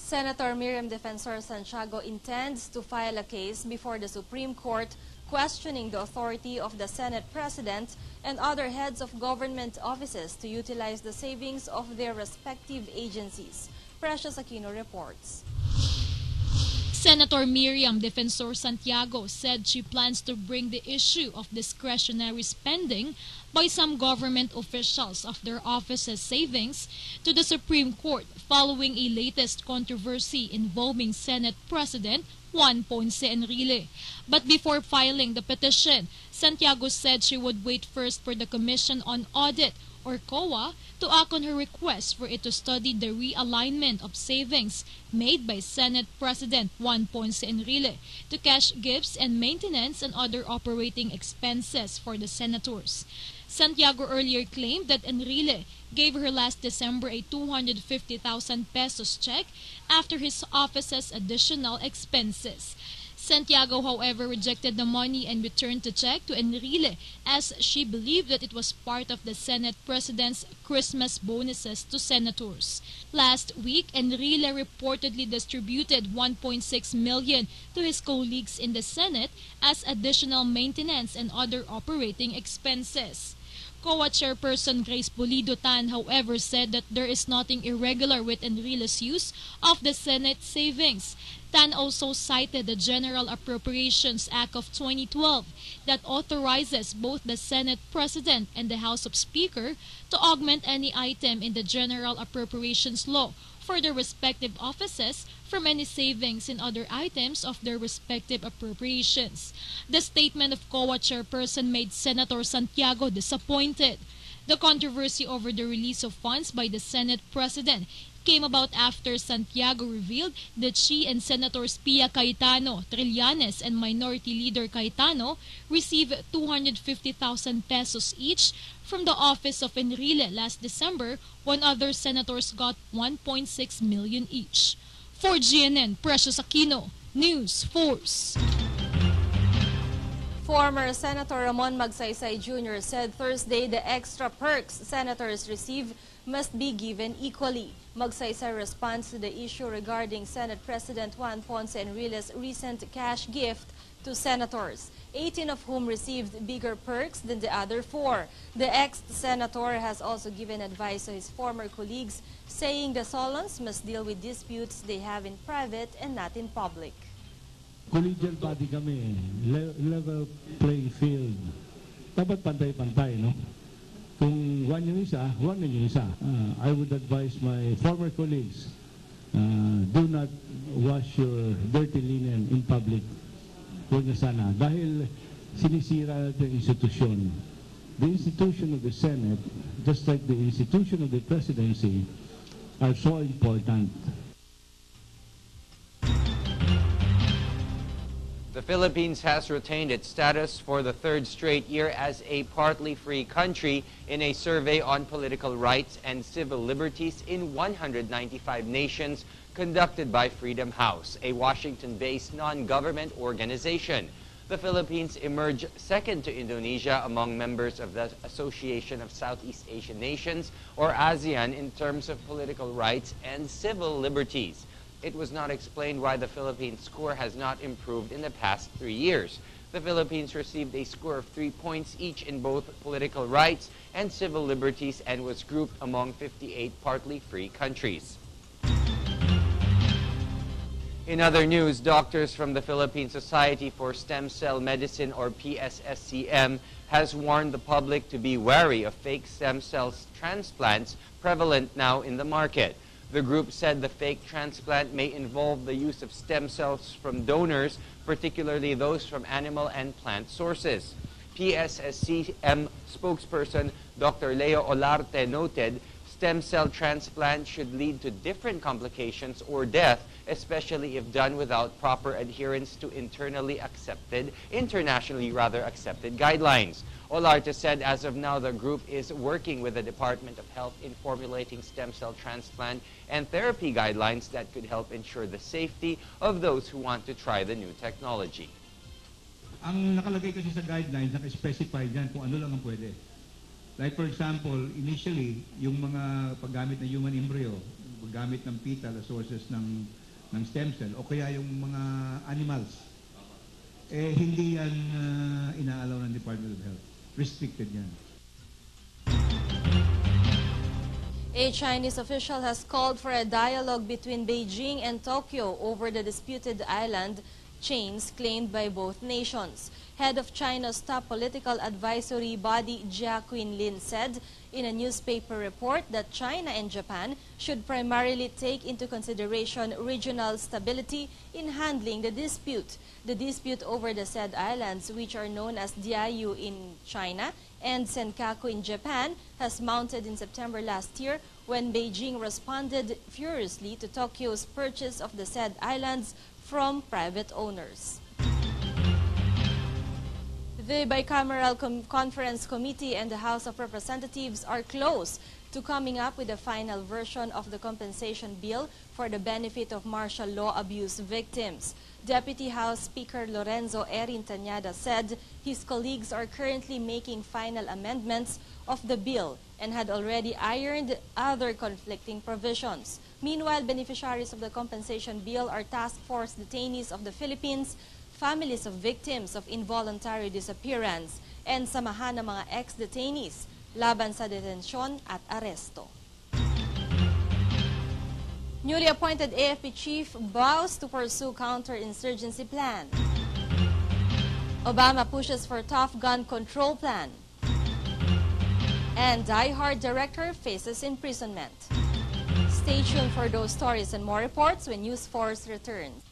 Senator Miriam Defensor Santiago intends to file a case before the Supreme Court questioning the authority of the Senate President and other heads of government offices to utilize the savings of their respective agencies. Precious Aquino reports. Senator Miriam Defensor Santiago said she plans to bring the issue of discretionary spending by some government officials of their office's savings to the Supreme Court following a latest controversy involving Senate President Juan Ponce Enrile. But before filing the petition, Santiago said she would wait first for the Commission on Audit, or COA, to act on her request for it to study the realignment of savings made by Senate President Juan Ponce Enrile to cash gifts and maintenance and other operating expenses for the senators. Santiago earlier claimed that Enrile gave her last December a 250,000 pesos check after his office's additional expenses. Santiago, however, rejected the money and returned the check to Enrile as she believed that it was part of the Senate President's Christmas bonuses to senators. Last week, Enrile reportedly distributed 1.6 million to his colleagues in the Senate as additional maintenance and other operating expenses. COA Chairperson Grace Pulido Tan, however, said that there is nothing irregular with Enrile's use of the Senate savings. Tan also cited the General Appropriations Act of 2012 that authorizes both the Senate President and the House of Speaker to augment any item in the General Appropriations Law for their respective offices from any savings in other items of their respective appropriations. The statement of COA Chairperson made Senator Santiago disappointed. The controversy over the release of funds by the Senate President came about after Santiago revealed that she and Senators Pia Cayetano, Trillanes, and Minority Leader Cayetano received 250,000 pesos each from the office of Enrile last December, when other senators got 1.6 million each. For GNN, Precious Aquino, News Force. Former Senator Ramon Magsaysay Jr. said Thursday the extra perks senators receive must be given equally. Magsaysay responds to the issue regarding Senate President Juan Ponce Enrile's recent cash gift to senators, 18 of whom received bigger perks than the other 4. The ex-senator has also given advice to his former colleagues, saying the Solons must deal with disputes they have in private and not in public. Collegial body kami, level playing field. Dapat pantay-pantay, no? Kung one yung isa, one yung isa. I would advise my former colleagues, do not wash your dirty linen in public. Huwag na sana. Dahil sinisira natin ang institusyon. The institution of the Senate, just like the institution of the presidency, are so important. The Philippines has retained its status for the third straight year as a partly free country in a survey on political rights and civil liberties in 195 nations conducted by Freedom House, a Washington-based non-government organization. The Philippines emerged second to Indonesia among members of the Association of Southeast Asian Nations, or ASEAN, in terms of political rights and civil liberties. It was not explained why the Philippines' score has not improved in the past 3 years. The Philippines received a score of 3 points each in both political rights and civil liberties and was grouped among 58 partly free countries. In other news, doctors from the Philippine Society for Stem Cell Medicine, or PSSCM, has warned the public to be wary of fake stem cell transplants prevalent now in the market. The group said the fake transplant may involve the use of stem cells from donors, particularly those from animal and plant sources. PSSCM spokesperson Dr. Leo Olarte noted stem cell transplant should lead to different complications or death, especially if done without proper adherence to internationally accepted guidelines. Olarte said as of now the group is working with the Department of Health in formulating stem cell transplant and therapy guidelines that could help ensure the safety of those who want to try the new technology. Ang nakalagay kasi sa guidelines, naka-specify dyan kung ano lang ang pwede. Like for example, initially, yung mga paggamit ng human embryo, paggamit ng fetal as sources ng stem cell o kaya yung mga animals, hindi yan inaalaw ng Department of Health. Restricted yan. A Chinese official has called for a dialogue between Beijing and Tokyo over the disputed island chains claimed by both nations. Head of China's top political advisory body, Jia Qinlin, said in a newspaper report that China and Japan should primarily take into consideration regional stability in handling the dispute. The dispute over the said islands, which are known as Diaoyu in China and Senkaku in Japan, has mounted in September last year when Beijing responded furiously to Tokyo's purchase of the said islands from private owners. The Bicameral Conference Committee and the House of Representatives are close to coming up with a final version of the compensation bill for the benefit of martial law abuse victims. Deputy House Speaker Lorenzo Erin Tañada said his colleagues are currently making final amendments of the bill and had already ironed other conflicting provisions. Meanwhile, beneficiaries of the compensation bill are task force detainees of the Philippines, families of victims of involuntary disappearance, and samahan ng mga ex-detainees laban sa detensyon at aresto. Newly appointed AFP chief vows to pursue counter-insurgency plan. Obama pushes for tough gun control plan. And Die Hard director faces imprisonment. Stay tuned for those stories and more reports when News Force returns.